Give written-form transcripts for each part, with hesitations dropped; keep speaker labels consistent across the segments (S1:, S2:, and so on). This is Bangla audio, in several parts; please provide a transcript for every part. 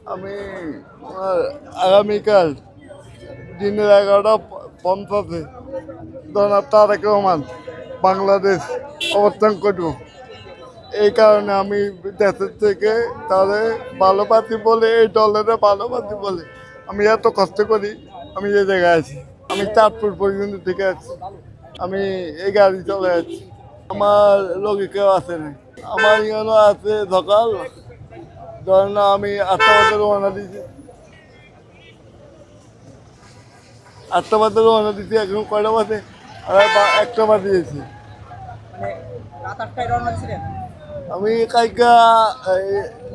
S1: আমি আগামীকাল দিনের 11:50 জনাব তারেক রহমান বাংলাদেশ অবস্থান করব। এই কারণে আমি দেশের থেকে তাদের ভালোবাসি বলে, এই দলের ভালোবাসি বলে আমি এত কষ্ট করি। আমি এই জায়গায় আছি, আমি চাঁদপুর পর্যন্ত থেকে আছি, আমি এই গাড়ি চলে আছি। আমার লোকে কেউ আছে না, আমার এখানে আছে সকাল ধরেন আমি 8টা বাজে রওনা দিয়েছি, 8টা বাজে রওনা দিয়েছি, এখন কয়টা বাজে? আর 1টা বাজিয়েছি।
S2: মানে রাত 8টায় রওনা দিয়েছিলেন?
S1: আমি কালকা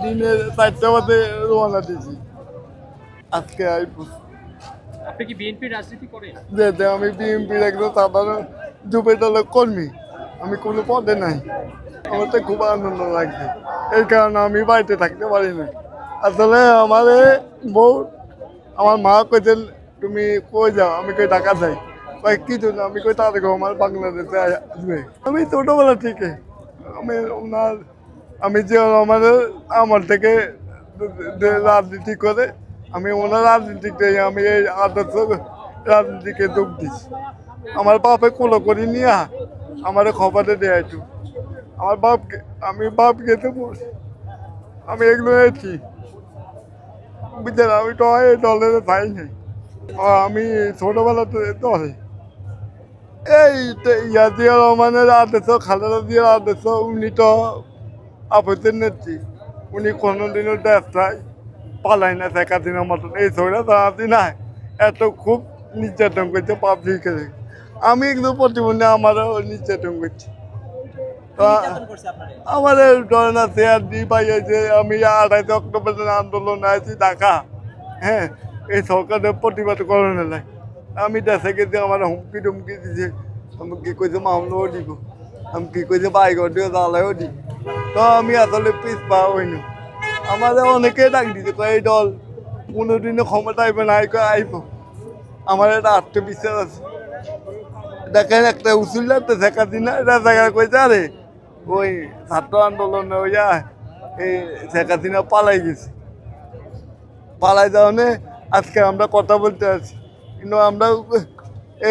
S1: দিনের 4টা বাজে রওনা দিয়েছি, আজকে আইব।
S2: আপনি কি বিএনপির রাজনীতি করেন?
S1: যে আমি বিএনপির একজন সাধারণ যুবের দলের কর্মী, আমি কোনো পদে নাই। আমার তো খুব আনন্দ লাগছে, এই কারণে আমি বাড়িতে থাকতে পারি না। আসলে আমার বউ, আমার মা কইতেন তুমি কই যাও, আমি কই ঢাকা যাই। কই কি জন্য, আমি কই তাদের আমার বাংলাদেশে আসবে। আমি ছোটোবেলা থেকে আমি ওনার, আমি যে আমাদের আমার থেকে রাজনীতি করে আমি ওনার রাজনীতিতে আমি এই আদর্শ রাজনীতিকে যোগ দিচ্ছি। আমার বাপে কোলো করি নিয়ে আমার খবরে দেয় একটু, আমার বাপকে, আমি বাপকে তো আমি এগুলো এসেছি বুঝলেন। আমি তো এই দলের পাই নাই, আমি ছোটোবেলাতে দলে এই জিয়া রহমানের আদেশ, খালেদা জিয়ার আদেশ, উনি তো আপত্তির নেত্রী, উনি কোনোদিনও দেশটাই পালাই না শেখ হাসিনার মতন। এই ছবিটা দাঁড়াতে না এত খুব নির্যাতন করছে পাবলিকে। আমি একটু প্রতিবন্ধী, আমারও নির্যাতন করছি। আমাদের ধরেন চেয়ার দিয়ে পাইছে, আমি 28 অক্টোবর আন্দোলন আছি ঢাকা, হ্যাঁ, এই সরকারের প্রতিবাদ করানো নাই। আমি দেশে গেছি, আমার হুমকি টুমকি দিছে, আমি কি কইছে মামলাও দিব, আমি কি কইছে বাইকর দিয়ে জ্বালাইও দি। তো আমি আসলে পিস পাওয়া হইনি। আমাদের অনেকেই ডাক দিতে এই দল কোনোদিনও ক্ষমতা আইবে না, আইব। আমার একটা আত্মবিশ্বাস আছে। দেখেন একটা উসুল লাগতে শেখ হাসিনা এটা জায়গা কইছে, আরে ওই ছাত্র আন্দোলনে ওই এই শেখ হাসিনা পালাই গেছে, পালাই যাওয়ানে আজকে আমরা কথা বলতে আছি। কিন্তু আমরা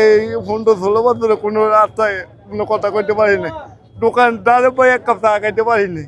S1: এই 15-16 বছরে কোনো রাস্তায় কোনো কথা কইতে পারি না, দোকানদারে পাই এক কাপ চা খাইতে পারি না।